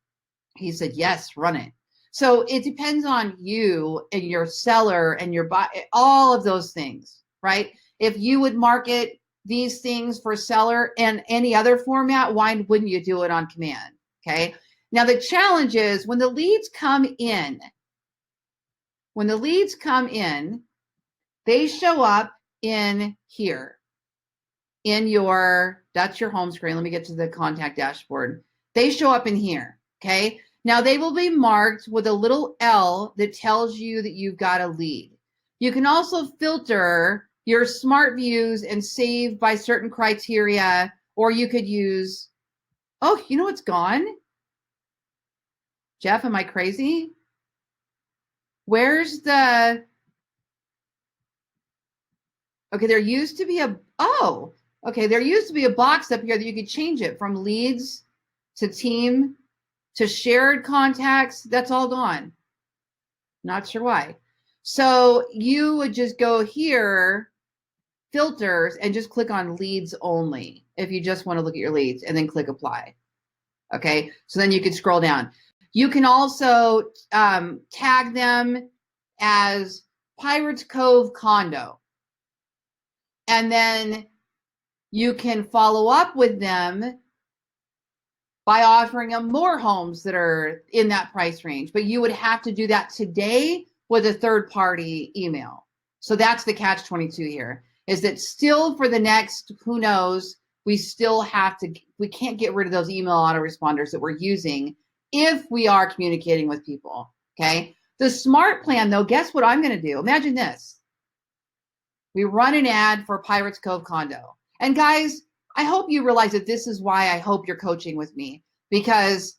He said, yes, run it. So it depends on you and your seller and your buy, all of those things, right? If you would market these things for seller and any other format, why wouldn't you do it on Command? Okay. Now the challenge is when the leads come in, they show up in here that's your home screen. Let me get to the contact dashboard. They show up in here. Okay. Now they will be marked with a little L that tells you that you've got a lead. You can also filter your smart views and save by certain criteria, or you could use, it's gone. Jeff, am I crazy? Where's the, okay, there used to be a box up here that you could change it from leads to team to shared contacts. That's all gone. Not sure why. So you would just go here, filters, and just click on leads only if you just want to look at your leads, and then click apply. Okay, so then you can scroll down. You can also tag them as Pirates Cove Condo. And then you can follow up with them by offering them more homes that are in that price range. But you would have to do that today with a third-party email. So that's the catch-22 here. is that still for the next, who knows, we can't get rid of those email autoresponders that we're using if we are communicating with people, okay? The smart plan, though, guess what I'm going to do? Imagine this. We run an ad for Pirates Cove condo. And guys, I hope you realize that this is why I hope you're coaching with me, because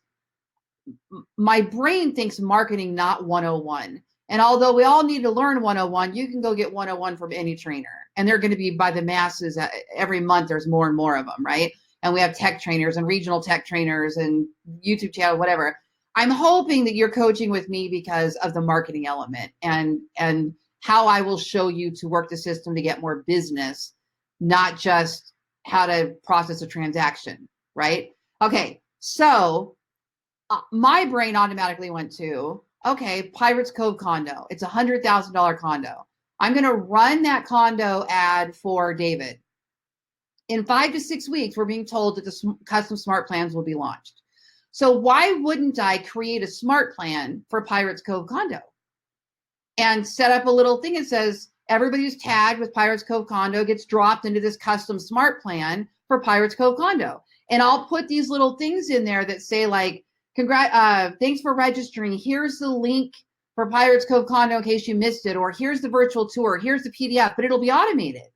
my brain thinks marketing not 101. And although we all need to learn 101, you can go get 101 from any trainer. And they're going to be by the masses. Every month there's more and more of them, right? And we have tech trainers and regional tech trainers and YouTube channel, whatever. I'm hoping that you're coaching with me because of the marketing element and how I will show you to work the system to get more business, not just how to process a transaction, right? Okay, so my brain automatically went to, okay, Pirates Cove condo. It's a $100,000 condo. I'm going to run that condo ad for David. In 5 to 6 weeks, we're being told that the custom smart plans will be launched. So why wouldn't I create a smart plan for Pirates Cove condo and set up a little thing that says everybody who's tagged with Pirates Cove condo gets dropped into this custom smart plan for Pirates Cove condo. And I'll put these little things in there that say like, thanks for registering. Here's the link for Pirates Cove condo in case you missed it, or here's the virtual tour, here's the PDF, but it'll be automated.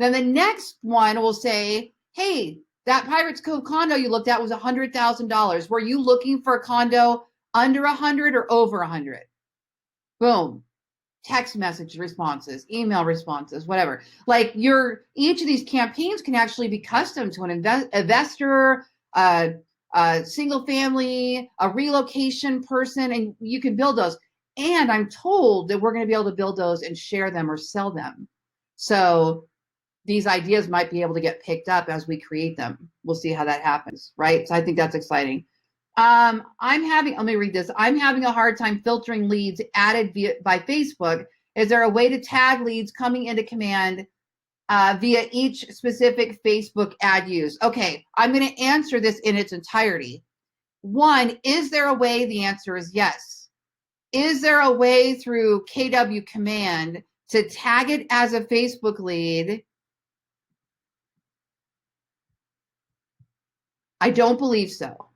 Then the next one will say, hey, that Pirates Cove condo you looked at was $100,000. Were you looking for a condo under 100 or over 100? Boom. Text message responses, email responses, whatever. Like each of these campaigns can actually be custom to an investor, a single family, a relocation person, and you can build those. And I'm told that we're going to be able to build those and share them or sell them. So these ideas might be able to get picked up as we create them. We'll see how that happens, right? So I think that's exciting. Let me read this. I'm having a hard time filtering leads added by Facebook. Is there a way to tag leads coming into command via each specific Facebook ad use? Okay, I'm going to answer this in its entirety. One, is there a way? The answer is yes. Is there a way through KW command to tag it as a Facebook lead? I don't believe so.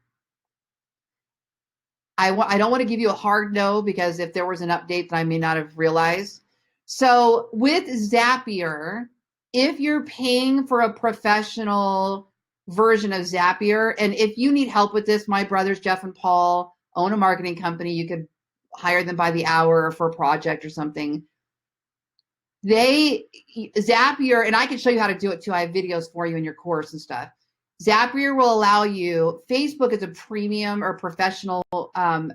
I don't want to give you a hard no, because if there was an update that I may not have realized. So with Zapier, if you're paying for a professional version of Zapier, and if you need help with this, my brothers Jeff and Paul own a marketing company. You could hire them by the hour or for a project or something. Zapier, and I can show you how to do it too. I have videos for you in your course and stuff. Zapier will allow you, Facebook is a premium or professional, I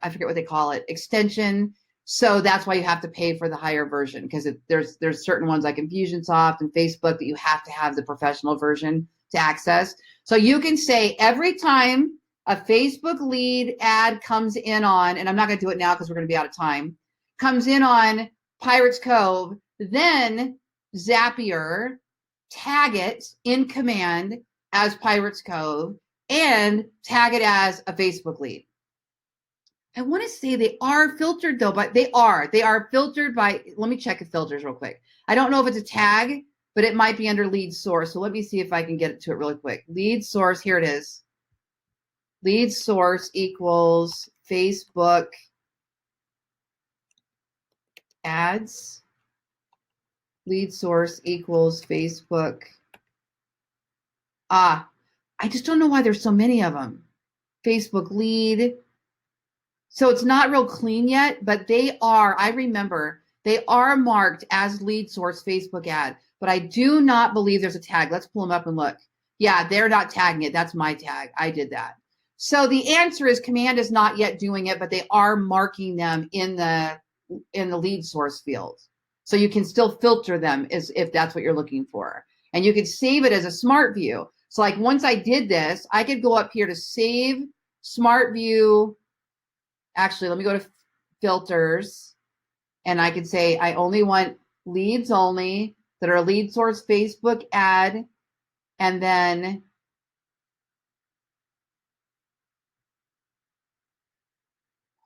forget what they call it, extension. So that's why you have to pay for the higher version, because there's certain ones like Infusionsoft and Facebook that you have to have the professional version to access. So you can say every time a Facebook lead ad comes in on, and I'm not going to do it now because we're going to be out of time, comes in on Pirates Cove, then Zapier tag it in command as Pirates Cove and tag it as a Facebook lead. I want to say they are filtered though, but they are filtered by, let me check the filters real quick. I don't know if it's a tag, but it might be under lead source. So let me see if I can get it to it really quick. Lead source, here it is. Lead source equals Facebook ads. Lead source equals Facebook. I just don't know why there's so many of them. Facebook lead. So it's not real clean yet, but they are, I remember, they are marked as lead source Facebook ad, but I do not believe there's a tag. Let's pull them up and look. Yeah, they're not tagging it. That's my tag. I did that. So the answer is command is not yet doing it, but they are marking them in the lead source field. So you can still filter them as if that's what you're looking for. And you could save it as a smart view. So like once I did this, I could go up here to save smart view. Actually, let me go to filters, and I could say I only want leads only that are lead source Facebook ad, and then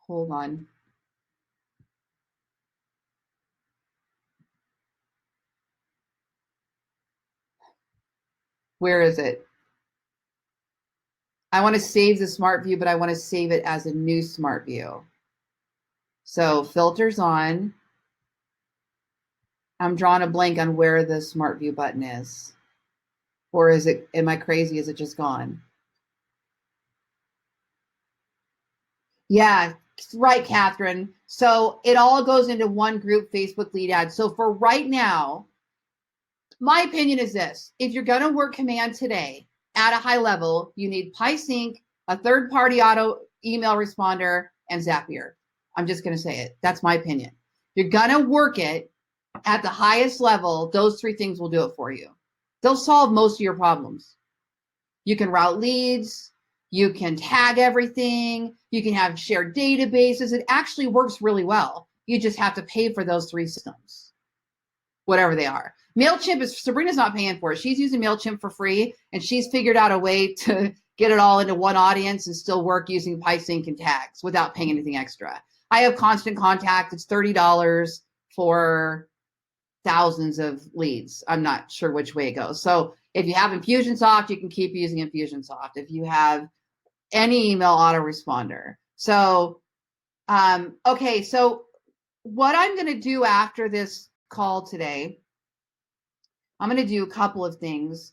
hold on. Where is it? I want to save the smart view, but I want to save it as a new smart view. So filters on. I'm drawing a blank on where the smart view button is. Or is it, am I crazy? Is it just gone? Yeah, right, Catherine. So it all goes into one group Facebook lead ad. So for right now, my opinion is this. If you're going to work command today at a high level, you need PySync, a third-party auto email responder, and Zapier. I'm just going to say it. That's my opinion. If you're going to work it at the highest level, those three things will do it for you. They'll solve most of your problems. You can route leads. You can tag everything. You can have shared databases. It actually works really well. You just have to pay for those three systems, whatever they are. MailChimp is, Sabrina's not paying for it. She's using MailChimp for free, and she's figured out a way to get it all into one audience and still work using PySync and tags without paying anything extra. I have Constant Contact. It's $30 for thousands of leads. I'm not sure which way it goes. So if you have Infusionsoft, you can keep using Infusionsoft. If you have any email autoresponder. So, okay, so what I'm going to do after this call today, I'm going to do a couple of things.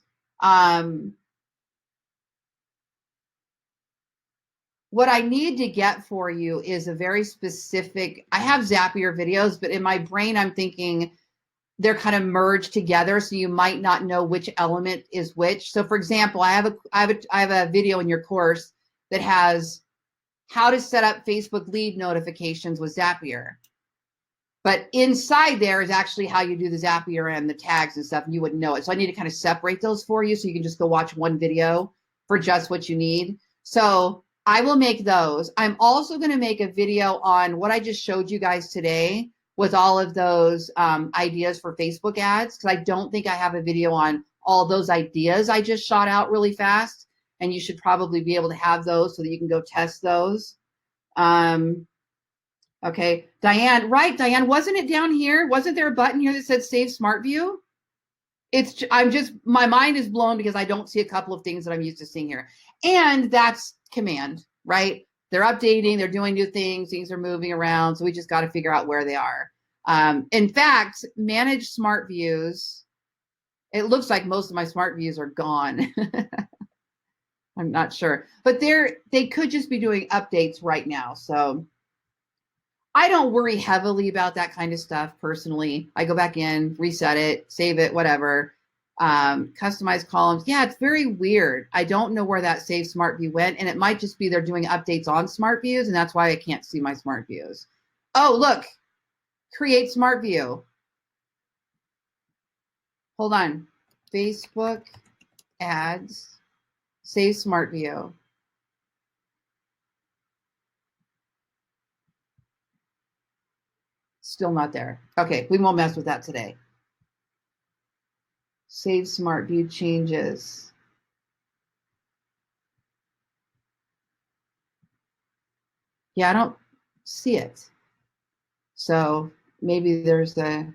What I need to get for you is a very specific, I have Zapier videos, but in my brain, I'm thinking they're kind of merged together. So you might not know which element is which. So for example, I have a video in your course that has how to set up Facebook lead notifications with Zapier. But inside there is actually how you do the Zapier and the tags and stuff, and you wouldn't know it. So I need to kind of separate those for you so you can just go watch one video for just what you need. So I will make those. I'm also going to make a video on what I just showed you guys today with all of those ideas for Facebook ads, because I don't think I have a video on all those ideas I just shot out really fast, and you should probably be able to have those so that you can go test those. Okay, Diane, right, Diane, wasn't it down here? Wasn't there a button here that said Save Smart View? My mind is blown because I don't see a couple of things that I'm used to seeing here. And that's command, right? They're updating, they're doing new things are moving around, so we just got to figure out where they are. In fact, manage smart views. It looks like most of my smart views are gone. I'm not sure, but they could just be doing updates right now. So I don't worry heavily about that kind of stuff personally. I go back in, reset it, save it, whatever. Customize columns. Yeah, it's very weird. I don't know where that Save Smart View went, and it might just be they're doing updates on Smart Views, and that's why I can't see my Smart Views. Oh, look, create Smart View. Hold on. Facebook ads, Save Smart View. Still not there. Okay, we won't mess with that today. Save Smart View changes. Yeah, I don't see it. So maybe there's the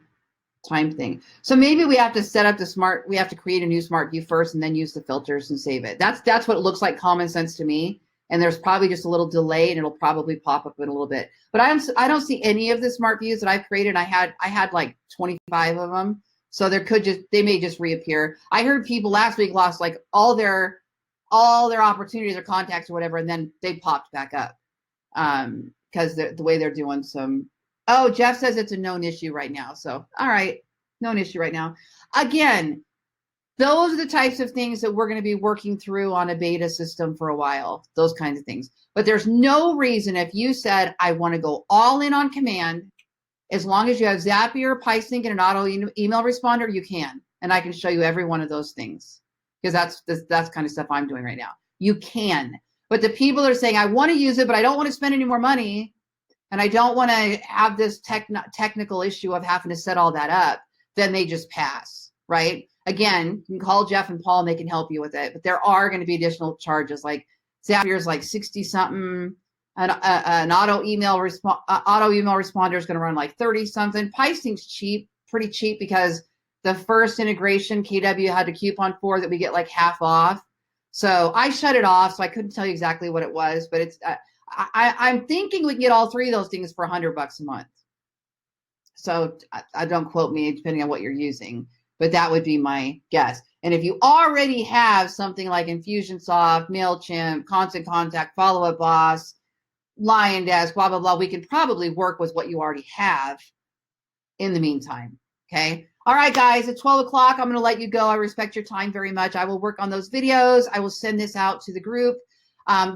time thing. So maybe we have to set up we have to create a new Smart View first and then use the filters and save it. That's what it looks like, common sense to me. And there's probably just a little delay and it'll probably pop up in a little bit. But I don't see any of the Smart Views that I've created. I had like 25 of them. So they may just reappear. I heard people last week lost like all their opportunities or contacts or whatever, and then they popped back up. Because the way they're doing some. Oh, Jeff says it's a known issue right now. So, all right, known issue right now. Again, those are the types of things that we're going to be working through on a beta system for a while, those kinds of things. But there's no reason if you said, I want to go all in on command, as long as you have Zapier, PySync, and an auto email responder, you can. And I can show you every one of those things because that's kind of stuff I'm doing right now. You can. But the people that are saying, I want to use it, but I don't want to spend any more money, and I don't want to have this technical issue of having to set all that up, then they just pass, right? Again, you can call Jeff and Paul and they can help you with it, but there are going to be additional charges. Like Zapier is like 60 something, an auto email responder is going to run like 30 something. PySync's cheap, pretty cheap, because the first integration KW had a coupon for that we get like half off. So I shut it off, so I couldn't tell you exactly what it was, but it's I'm thinking we can get all three of those things for $100 a month. So I don't quote me depending on what you're using, but that would be my guess. And if you already have something like Infusionsoft, MailChimp, Constant Contact, Follow Up Boss, Lion Desk, blah, blah, blah, we can probably work with what you already have in the meantime. Okay. All right, guys, at 12 o'clock, I'm going to let you go. I respect your time very much. I will work on those videos. I will send this out to the group.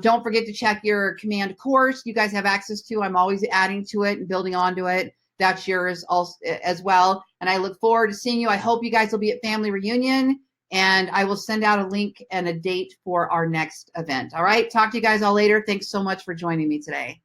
Don't forget to check your command course. You guys have access to. I'm always adding to it and building onto it. That's yours also as well. And I look forward to seeing you. I hope you guys will be at Family Reunion, and I will send out a link and a date for our next event. All right. Talk to you guys all later. Thanks so much for joining me today.